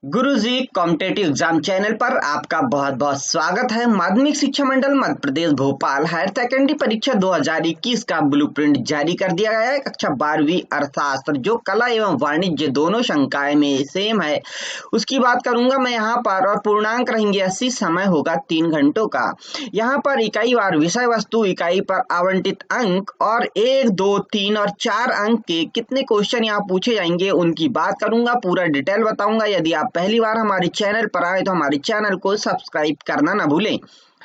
गुरुजी competitive exam channel पर आपका बहुत बहुत स्वागत है। माध्यमिक शिक्षा मंडल मध्य प्रदेश भोपाल हायर सेकेंडरी परीक्षा 2021 का ब्लूप्रिंट जारी कर दिया गया है। कक्षा 12वीं अर्थशास्त्र जो कला एवं वाणिज्य दोनों संकाय में सेम है उसकी बात करूंगा मैं यहाँ पर। और पूर्णांक रहेंगे 80, समय होगा 3 घंटों का। यहाँ पर इकाई वार विषय वस्तु, इकाई पर आवंटित अंक और 1, 2, 3 और 4 अंक के कितने क्वेश्चन यहाँ पूछे जाएंगे उनकी बात करूंगा। पूरा डिटेल बताऊंगा। यदि आप पहली बार हमारे चैनल पर आए तो हमारे चैनल को सब्सक्राइब करना ना भूलें।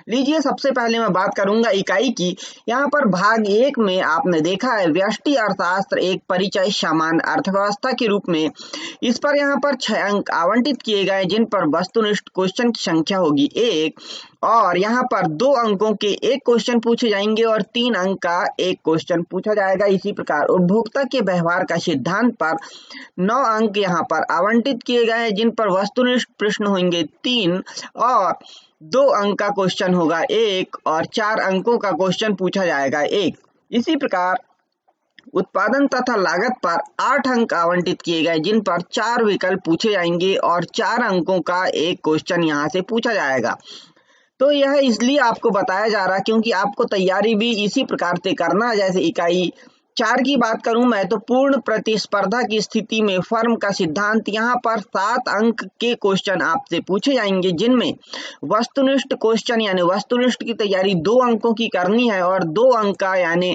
लीजिए, सबसे पहले मैं बात करूंगा इकाई की। यहाँ पर भाग 1 में आपने देखा है व्यष्टि अर्थशास्त्र एक परिचय सामान्य अर्थव्यवस्था के रूप में। इस पर यहाँ पर 6 अंक आवंटित किए गए जिन पर वस्तुनिष्ठ क्वेश्चन की संख्या होगी 1 और यहाँ पर 2 अंकों के 1 क्वेश्चन पूछे जाएंगे और 3 अंक का 1 क्वेश्चन पूछा जाएगा। इसी प्रकार उपभोक्ता के व्यवहार का सिद्धांत पर 9 अंक यहाँ पर आवंटित किए गए हैं जिन पर वस्तुनिष्ठ प्रश्न होंगे 3 और 2 अंक का क्वेश्चन होगा 1 और 4 अंकों का क्वेश्चन पूछा जाएगा 1। इसी प्रकार उत्पादन तथा लागत पर 8 अंक आवंटित किए गए जिन पर 4 विकल्प पूछे जाएंगे और 4 अंकों का 1 क्वेश्चन यहाँ से पूछा जाएगा। तो यह इसलिए आपको बताया जा रहा क्योंकि आपको तैयारी भी इसी प्रकार से करना है। जैसे इकाई 4 की बात करूं मैं तो पूर्ण प्रतिस्पर्धा की स्थिति में फर्म का सिद्धांत, यहाँ पर 7 अंक के क्वेश्चन आपसे पूछे जाएंगे जिनमें वस्तुनिष्ठ क्वेश्चन यानी वस्तुनिष्ठ की तैयारी 2 अंकों की करनी है और 2 अंक का यानी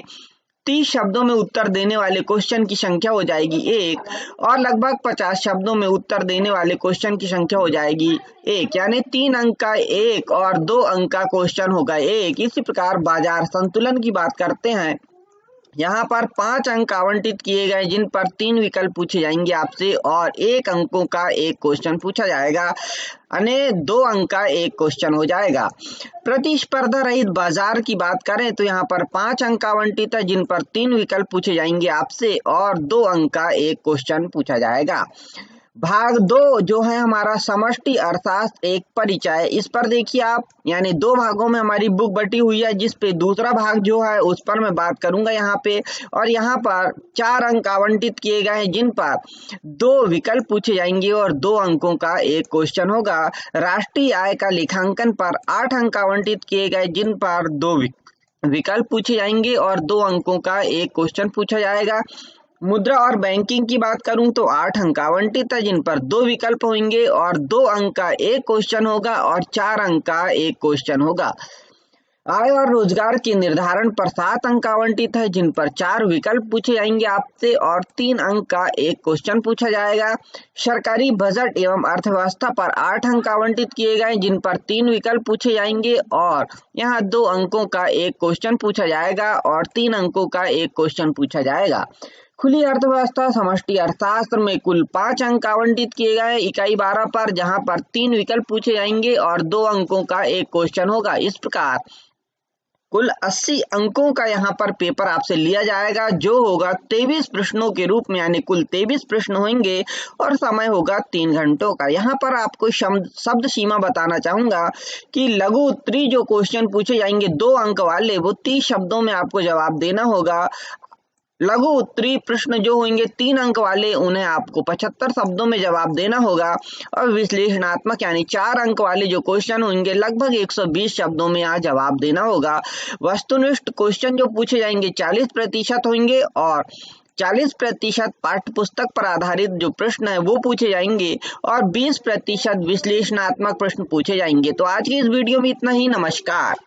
30 शब्दों में उत्तर देने वाले क्वेश्चन की संख्या हो जाएगी 1 और लगभग 50 शब्दों में उत्तर देने वाले क्वेश्चन की संख्या हो जाएगी 1, यानी 3 अंक का 1 और 2 अंक का क्वेश्चन होगा 1। इसी प्रकार बाजार संतुलन की बात करते हैं। यहाँ पर 5 अंक आवंटित किए गए जिन पर 3 विकल्प पूछे जाएंगे आपसे और 1 अंकों का 1 क्वेश्चन पूछा जाएगा, यानी 2 अंक का 1 क्वेश्चन हो जाएगा। प्रतिस्पर्धा रहित बाजार की बात करें तो यहाँ पर 5 अंक आवंटित है जिन पर 3 विकल्प पूछे जाएंगे आपसे और 2 अंक का 1 क्वेश्चन पूछा जाएगा। भाग 2 जो है हमारा समष्टि अर्थशास्त्र एक परिचय, इस पर देखिए आप, यानी 2 भागों में हमारी बुक बटी हुई है जिस पे दूसरा भाग जो है उस पर मैं बात करूंगा यहाँ पे। और यहाँ पर 4 अंक आवंटित किए गए हैं जिन पर 2 विकल्प पूछे जाएंगे और 2 अंकों का 1 क्वेश्चन होगा। राष्ट्रीय आय का लेखांकन पर 8 अंक आवंटित किए गए जिन पर 2 विकल्प पूछे जाएंगे और 2 अंकों का 1 क्वेश्चन पूछा जाएगा। मुद्रा और बैंकिंग की बात करूं तो 8 अंक आवंटित है जिन पर 2 विकल्प होंगे और 2 अंक का 1 क्वेश्चन होगा और 4 अंक का 1 क्वेश्चन होगा। आय और रोजगार के निर्धारण पर 7 अंक आवंटित है जिन पर 4 विकल्प पूछे जाएंगे आपसे और 3 अंक का 1 क्वेश्चन पूछा जाएगा। सरकारी बजट एवं अर्थव्यवस्था पर 8 अंक आवंटित किए गए जिन पर 3 विकल्प पूछे जाएंगे और यहाँ 2 अंकों का 1 क्वेश्चन पूछा जाएगा और 3 अंकों का 1 क्वेश्चन पूछा जाएगा। खुली अर्थव्यवस्था समष्टि अर्थशास्त्र में कुल 5 अंक आवंटित किए गए इकाई 12 पर, जहां पर 3 विकल्प पूछे जाएंगे और 2 अंकों का 1 क्वेश्चन होगा। इस प्रकार कुल 80 अंकों का यहाँ पर पेपर आपसे लिया जाएगा जो होगा 23 प्रश्नों के रूप में, यानी कुल 23 प्रश्न होंगे और समय होगा 3 घंटों का। यहाँ पर आपको शब्द सीमा बताना चाहूंगा कि लघु उत्तरी जो क्वेश्चन पूछे जाएंगे 2 अंक वाले वो 30 शब्दों में आपको जवाब देना होगा। लघु उत्तरी प्रश्न जो होंगे 3 अंक वाले उन्हें आपको 75 शब्दों में जवाब देना होगा और विश्लेषणात्मक यानी 4 अंक वाले जो क्वेश्चन होंगे लगभग 120 शब्दों में यहाँ जवाब देना होगा। वस्तुनिष्ठ क्वेश्चन जो पूछे जाएंगे 40% होंगे और 40% पाठ्य पुस्तक पर आधारित जो प्रश्न है वो पूछे जाएंगे और 20% विश्लेषणात्मक प्रश्न पूछे जाएंगे। तो आज की इस वीडियो में इतना ही। नमस्कार।